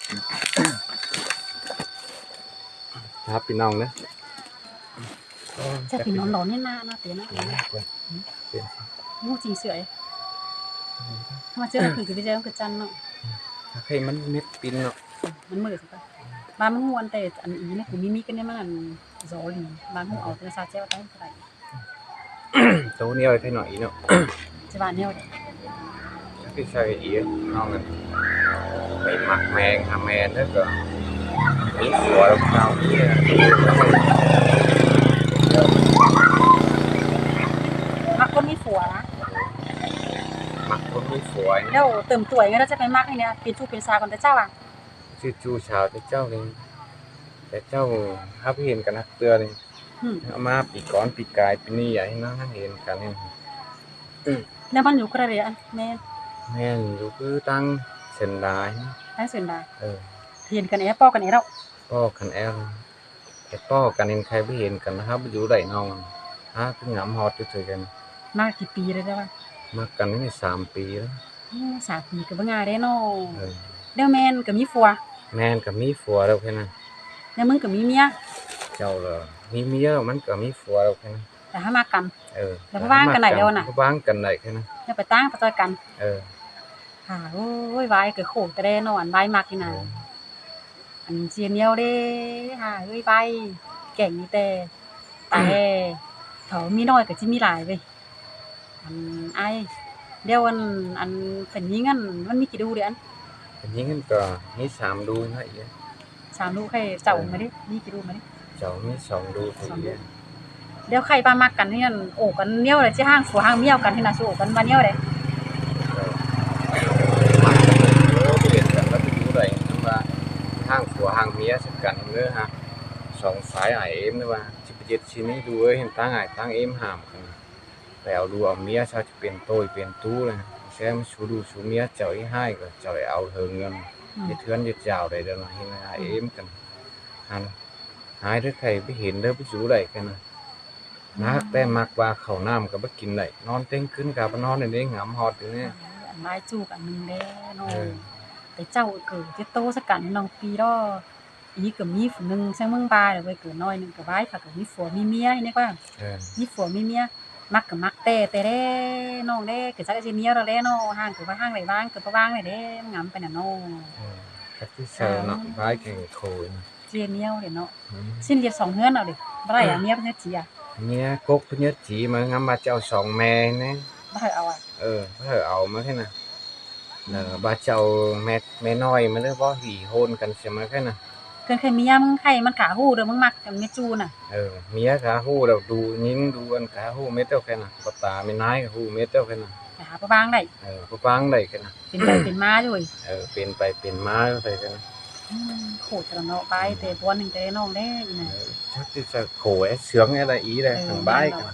ครับพี่น้องเนอะ chắc thì nó nhét na tiếng nó Tiền. ngu chỉ sưởi mà chưa thử cái video cái chăn nó Khi mình biết pin nó mình mở rồi ba mình nguồn tệ ăn ý này của mimi cái này mà ăn gió thì ba mình ở từ xa treo tay cái này tố nhiều thế nói nó cho bạn nhau đấy cái xài ý ngon này bị mặt mèn hà mèn đó cơ ý của đâu sao mặc con mi phủa mặt con mới phổi đâu tầm tuổi người ta sẽ phải mặc này nè kiến chu kiến xa còn tới sao à chú chú chào tới cháu điแต่เจ้าฮับเห็นกันนักเตือนี่เอามาปีก้อนปีกายปีนี้ใหญ่นะเห็นกันนี่ แล้วมันอยู่กระเดียนแม่ แม่นอยู่คือตั้งเส้นลาย ทั้งส่วนใด เ เห็นกันแอบปอกันแอบเรา ป้อกันแอลแต่ป้อกันเห็นใครไม่เห็นกันนะครับอยู่ไหนน้องฮะคืองามฮอตอยู่กัน มากี่ปีเลยได้ป่ะ มากันนี่3 ปีแล้ว 3 ปีก็บ่ง่ายเด้เนาะ เออ เดี๋ยวแม่นก็มีฟัว แม่นกับมีผัวแล้วแค่นั้น แล้วมึงก็มีเมีย เจ้าเลยมีเมียมันก็มีผัวแล้วแค่นั้น แต่ถ้ามากัน แล้ว บ้างกันไหนเดียวน่ะ บ้างกันไหนแค่นั้น แล้วไปตั้งประจอยกัน เออ ค่ะโอ้ยไว้ก็โขกแต่ได้นอนไว้มักนี่นะอันเสียเหนียวเด้ค่ะเอ้ยไว้แก่งนี่แต่เขามีน้อยก็สิมีหลายเว้ยอันไอ้เดี๋ยวอันเป็นยิงอันมันมีกี่ดูเดือน เป็นยิ่งกันก็มี3 ดูเท่าอีก 3 ดูใครเจ้ามาดิมีกี่ดูมาดิ เจ้ามี2 ดูถึงเดียว เดี๋ยวใครปามักกันนี่นั่นโอ้กันเหนียวเลยสิห้างผัวห้างเมียวกันที่น่ะสิโอ้กันมาเหนียวเด้ เปลี่ยนกันแล้วไปดูไหนนั่นว่าห้างผัวห้างเมียสักกันเนื้อฮะ2 สายไอเอ็มนี่ว่าจะไปยึดชิ้นนี้ดูเห็นตั้งไอตั้งเอ็มห่ามกันแต่เอาดูเอาเมียชาวจะเป็นโตยเป็นตู้เลยแซมชูดูชูเมียเจ้าอีให้ก็เจ้าเอาเธอเงินยึดเทือนยึดยาวได้เดินมาเห็นไอเอ็มกันหายด้วยใครไปเห็นเด้อไปดูไหนกันนะนักแต่มักว่าเขาน้ำกับไปกินไหนนอนเต้งขึ้นกับนอนในนี้งามฮอดอยู่เนี่ย อันไม้จูบอันนึงเด้เนาะแต่เจ้าเกิดที่โตสักกันน้องปีดออีก็มีผู้นึงซังเมืองบาเลยเว้ยเกิดน้อยนึงก็ไว้ฝากก็มีผัวมีเมียนี่กว่ามีผัวมีเมียมักก็มักแต่เด้น้องเด้ก็จักสิเมียเราเด้เนาะห่างก็ว่าห่างไหนบ้างก็บ่ว่างเลยเด้งํไปน่ะเนาะ Các cái sờ nọ vái cái khối เรียนเมียวเด้เนาะสิ้นเดือน2เฮือนเอาเด้บ่ได้อะเมียเพิ่นสิอ่ะ Nghe cốt thứ nhất chỉ mà ngắm ba cháu sòng mè nè บ่ให้เอาอ่ะ có thể ảo mà thế nào là ba cháu mẹ nói mà nó có hỉ hôn cần xem mà thế nào เกินเคยเมียมึงใครมันขาหู้เด้อมึงมักกันเมียจูน่ะ mía cá hu đầu đu nhín đu ăn cá hu mấy tao cái nào có tà mấy nái hu mấy tao cái nào ไปหาบ่ว่างได้ có băng đầy cái nào เป็นไปเป็นมาอยู่เว้ย tiềnไปtiền má phải cái nào โคตรเนาะไปแต่บ่นึงแต่น้องเด้อีน่ะ chắc thì sao khổ ấy sướng ấy là ý đây thằng bái cả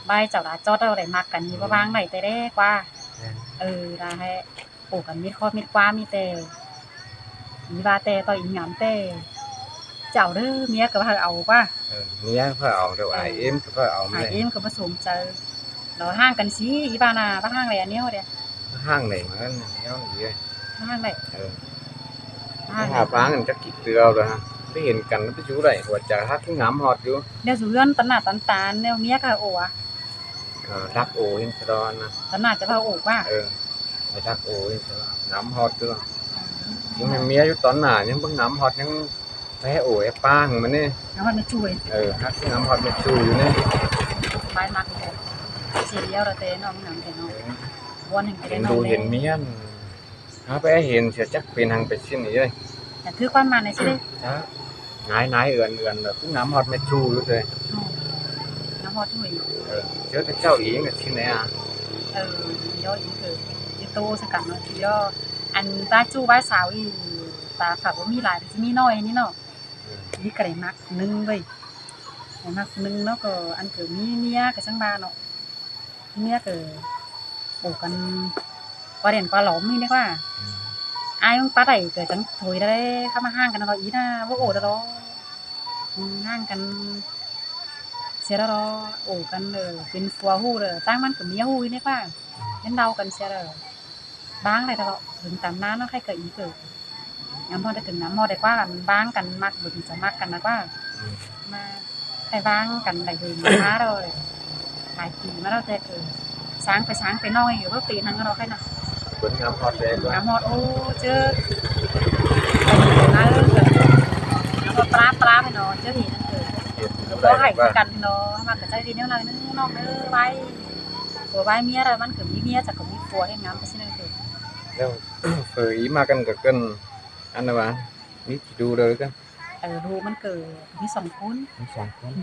ใบเจ้าละจอดเอาได้มักกันนี่บ่วางได้แต่แรกว่าได้ให้ปลูกกันมีข้อมีความมีแต่มีว่าแต่ต่ออีหยังแต่เจ้าเด้อเมียก็ว่าเอาว่า mía phải ảo rồi ai emก็phải ảo หาย mày เอ็มก็บ่สมเจอเราห่างกันสิอีบ้าน่ะบ่ห่างเลยอันนี้เด้อ hang này mà nó gì đây ห่างได้ หาบ้างกันจักกี่เตือแล้วฮะไม่เห็นกันไปอยู่ไหนหัวใจฮักที่งามฮอดอยู่ เดี๋ยวสิเฮือนตันหน้าตันตาแนวเมียก็โอ้อะ รักโอเห็นตลอดนะ ตันหน้าจะพาโอ้ว่า ไปรักโอเห็นตลอดงามฮอดอยู่ยังเมียอยู่ตอนหน้ายังเบิ่งงามฮอดยังแพ้โอ้ไอ้ป้างมันนี่ แล้วมันช่วย ฮักที่งามฮอดมันชูอยู่นี่ ใบมักเลยสิเดียวละแต่น้องนำแต่น้องวนถึงแต่น้อง ดูเห็นเมียนฮะไปเห็นเสียจักเป็นทางไปชิ้นนี้เลย แต่คือความมาในสิเด้ นายเอื่อนแบบงามฮอดมันชูอยู่เลย น้ำฮอดช่วย เจ้าเจ้าอีกกับชิ้นไหนอ่ะ ย่ออีคือจิโตสกัดเนาะที่ย่ออันตาจูบ้าสาวอีตาฝากว่ามีหลายสิมีน้อยนี่เนาะนี่ก็ได้มักนึงเว้ยมักนึงเนาะก็อันเกิดมีเมียกับจังบ้านเนาะเมียก็โอ้กันว่าเด่นกว่าหลอมนี่ดีกว่าอายมึงป้าได้เกิดจังถอยได้เข้ามาห้างกันเนาะอีน่ะบ่โอ้ดอกห้างกันเสียแล้วโอ้กันเป็นฟัวฮู้เด้อตั้งมันกับเมียฮู้นี่ป่ะเล่นเดากันเสียเด้อบ้างอะไรตลอดถึงตามนั้นเนาะใครเกิดอีเกิด งามฮอดได้ถึงงามฮอดได้กว่ากันบ้างกันมักบ่จะมักกันนะกว่า อืม มาไปบ้างกันได้เลยมาrồiหลายปีมาแล้วแต่sángไปnóiอยู่ว่าปีนั้นก็เราแค่น่ะ vẫn ngắm hot đẹp quá งามฮอดโอ้เจอไปนะแล้วก็ปลาไปเนาะเจอที่นั่นคือ Hiện บ่ đây ให้ là กันเนาะมันก็ใจดีแนวนั้นน้องเด้อไว้ผัวไว้เมียแล้วมันก็มีเมียจักก็มีผัวให้งามไปซินั่นคือ đâu phở ý mà cần cả cân ăn là bạn ít chỉ đu đâu cơ รู้มันเกิดมี2คน không xong không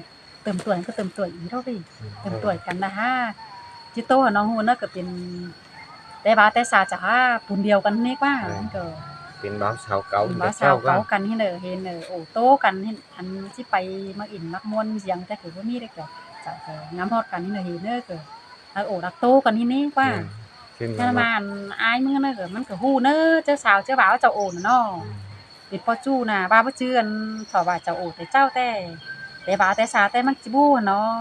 เติมตัวก็เติมตัวอีเท่าพี่เติมตัวกันนะฮะจิโตน้องฮู้น่ะก็เป็นแต่ว่าแต่สาจะฮะปุ่นเดียวกันนี่กว่ามันก็ tiền báo sào cấu เป็น thì ว่า đã สาว sao เก่า cơ กันที่เห็นโอ้โตกันเห็นอันที่ไปมาอินมักม่วนเสียงแต่คือบ่มีได้ก็จะน้ำฮอดกันนี่เห็นก็โอ้รักโตกันนี่นี่กว่า Xin ถ้า là มาอายมึงน่ะก็มันก็ฮู้เด้อเจ้าสาวเจ้าบ่าวเจ้าโอนเนาะ เป็นพ่อจู้น่ะว่าบ่ชื่ออันเขาว่าเจ้าโอแต่เจ้าแต่ว่าแต่สาแต่มันสิบ่เนาะ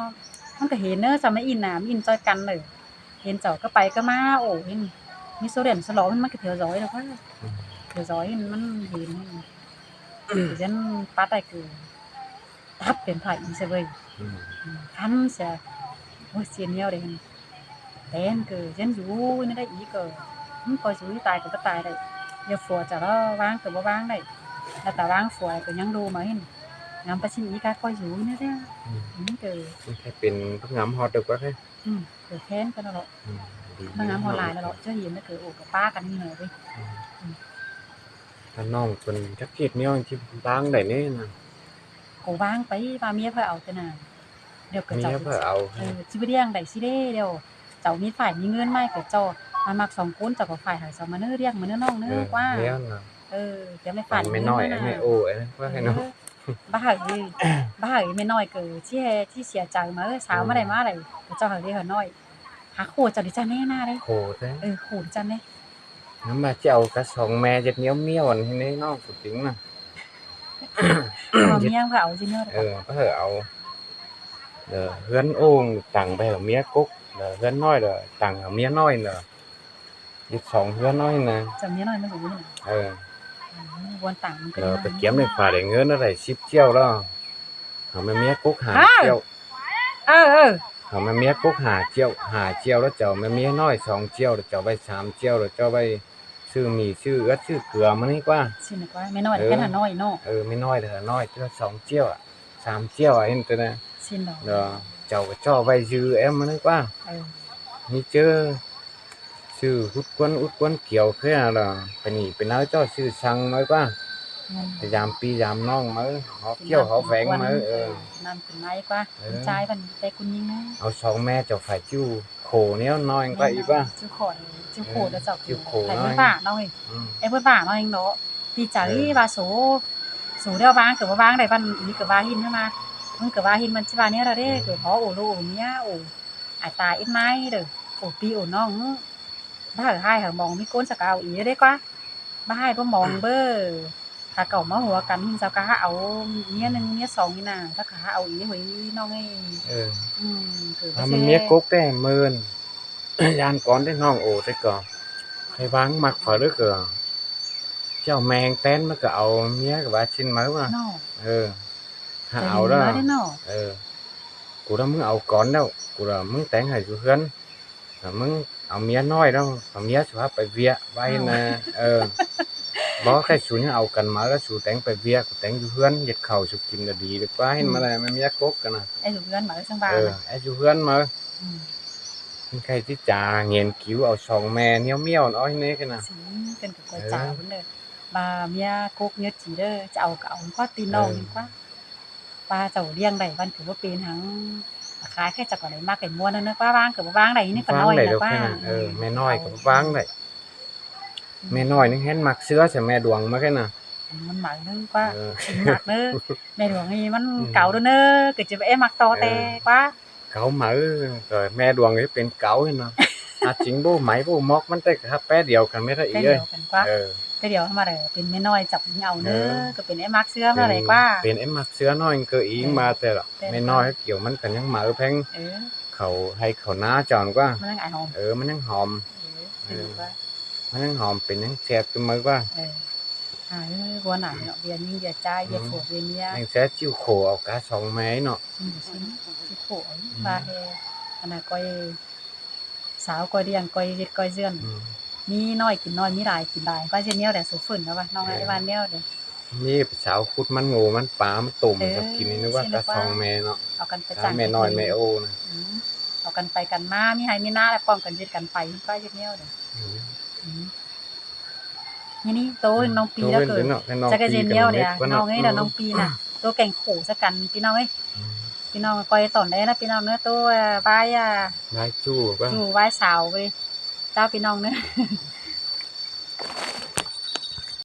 มันก็เห็นเด้อสมัยอินน่ะมีอินจอยกันเลยเห็นเจ้าก็ไปก็มาโอ้เห็นมีโซเดียมสลอมันก็เถื่อร้อยแล้วว่าเถื่อร้อยมันเห็นฉันปัดได้คือทับเป็นไผอีซะเว้ย คันเสียโอ้ยเสียเหนียวเด้แต่นคือฉันอยู่ในได้อีกก็มันก็สิตายก็บ่ตายได้อย่าฝัวจะรอวางก็บ่วางได้แล้วแต่วางฝัวก็ยังดูมาเห็นงามไปสิอีกก็อยู่นี่แหละคือ hay tiền bắt ngắm hot được quá thế คือแค้นกันแล้วเนาะมันงามออนไลน์แล้วเนาะเจ้าเห็นก็คือโอ้กับป้ากันนี่เหนื่อยเว้ย ถ้าน้องคนจักเก็ดเนี่ยที่บ้างได้นี่นะ กูวางไปว่าเมียเพิ่นเอาแต่น่ะเดี๋ยวก็ มี เจ้า เพื่อเอา สิไปเลี้ยงได้สิเด้เดี๋ยวเจ้ามีฝ่ายมีเงินไหมก็เจ้ามามัก2คนเจ้าก็ฝ่ายหาเจ้ามาเด้อเลี้ยงมาเด้อน้องเด้อกว่า เนี่ยนะ เดี๋ยวไม่ฝ่าย ไม่น้อยไม่โอ้ไอ้ว่าให้น้อง บ้าเอ้ยไม่น้อยเกิดที่เสียใจมาสาวมาได้มาได้เจ้าหาได้หาน้อยหาโคเจ้าดิจ้าแน่หน้าเด้ khổ thế โคดิจ้าแน่ nếu mà treo cả sòng me giật nhiêu miêu anh thế nó của tính là เอาเมียเพิ่นเอาสิเนาะ có thể ao gắn ôm tặng về ở mía cúc gắn nói rồi tặng ở mía nói nữa giật sòng gắn nói nè เจ้าเมียน้อยมาอยู่นี่ วนต่างมันก็ phải kiếm được phải để ngớ nó phải ship treo đó ở mấy mía cúc hà treo เออ ở mấy mía cúc hà treo đó chầu mấy mía nói sòng treo rồi chầu bay xám treo rồi cho bay sư mì sư ớt sư cửa mà đi qua สินึกว่าไม่น้อยแค่หาน้อยเนาะ mới nói là nói chứ sòng treo à xám treo à em tên này สินดอก rồi chầu cho bay dư em mà đi qua เออ นี่เจอชื่ออุดกวนเกี่ยวแค่ละไปนี่ไปน้าเจ้าชื่อสั่งไหมป่ะพยายามปียามน้องไหมเขาเกี่ยวเขาแฝงไหมนั่นเป็นไงกว่าใจมันแต่คุณยิงนะ เอาสองแม่เจ้าฝ่ายจิ้วโขเนี้ยน้อยไปอีป่ะ จิ้วโคแล้วเจ้า จิ้วโข ไอ้ น้อ เพิ่ ย นบ้าเนาะไอ้เพิ่นบ้าเนาะเองเนาะดีใจว่าโสเดียววางเกิดว่าวางได้บ้านอีเกิดว่าหินขึ้นมามันเกิดว่าหินมันสิว่าเนี่ยเราได้เกิดพอโอโลเมียโอไอ้ตายอีไม้เด้อโอปีโอน้องบ้าให้เหรอมองมีก้นสักเอาอีได้กว่าบ้าให้บ่มองเบ้อถ้าเก่ามาหัวกันหินเจ้าก็เอาเมีย1เมีย2นี่น่ะถ้าขาเอาอีหวยน้องเอ้ คือ มันเมียกุ๊กได้หมื่นยานก้อนได้น้องโอ้ได้ก่อนให้วางมักฝ่าหรือเกินเจ้าแมงเต้นมันก็เอาเมียกับว่าชิ้นไหมวะ เนาะ ถ้าเอาแล้ว ได้เนาะ กูđãมึงเอาก้อนđâuกูđãมึงtén hay chú hươnมึงเอาเมียน้อยđâuเอาเมียสุภาพไปเวียไว้นะบ่แค่สูนี่เอากันมาแล้วสูแต่งไปเวียกูแต่งอยู่เฮือนเฮ็ดข้าวสุกินก็ดีดีกว่าเห็นมาได้มันเมียกกกันน่ะ ไอ้อยู่เพื่อนมาจังบ้าน ไอ้อยู่เฮือนมามันใครที่จ่าเงียนคิ้วเอาสองแม่เนี้ยวๆน้อยนี่กันน่ะ สิเป็นกับกวยจ่าเพิ่นเด้อบ่าเมียกกเฮ็ดสิเด้อจะเอาก็เอาก็ตีน้องนี่กว่าปลาเจ้าเลี้ยงได้วันคือบ่เป็นหังขายแค่จักก็ได้มากไอ้ม่วนนึกว่าวางก็บ่วางได้นี่ก็น้อยนะว่า แม่น้อยก็วางได้แม่น้อยนี่เห็นมักเสื้อใส่แม่ดวงมาแค่น่ะ มันหมักนึงกว่าหมักเด้อแม่หลวงนี่มันเก่าเด้อเด้อก็จะไปมักต่อแต่กว่า Cẩu mở rồi me đuồng cái bên cẩu hay nó chính bố máy bố mócมันแต่ครับแป๊เดียวกันไม่ได้อี แต่ กเล เดี ย ยวกันกว่าแต่เดียวมาได้เป็นแม่น้อยจับยิงเอาเด้อก็เป็นไอ้มักเสื้อมาได้กว่า เป็นไอ้มักเสื้อน้อยก็อีมาแต่ละไม่น้อยเกี่ยวมันกันยังเหมือแพงเขาให้เขาหน้าจอนกว่า มันยังไอหอม มันยังหอมมันยังหอมเป็นยังแซ่บขึ้นมาว่า บัวหนาเนาะเวียนยิ่งเวียใจเวียโผเวียเมีย anh sẽ chịu khổ ở cả sóng máy nọ สิโผว่าแฮอันน่ะก้อยสาวก้อยเรียงก้อยเฮ็ดก้อยเจือน มีน้อยกินน้อยมีหลายกินหลายว่าสิแนวใดสูฝืนแล้วว่าน้องไอ้ว่าแนวใด นี่sáo khútมันโง่มันปลามันตุ่มสักกินนี่นึกว่าcả sóng mẹ nọ เอากันไป cả จ้าง mẹ nói mẹ ô nè เอากันไปกันมามีให้มีหน้าแล้วป้องกันเฮ็ดกันไปว่าสิแนวใดนี่โตน้องปีแล้วเกิด จักรเจนเดียวเนี่ยน้องเอ้ยเดี๋ยวน้องปีน่ะตัวแก่งโขซะกันพี่น้องเอ้ยพี่น้องก้อยตอนได้นะพี่น้องเนื้อตัวบาย Lái chua quá อยู่ไหว้สาวไปเจ้าพี่น้องเนื้อ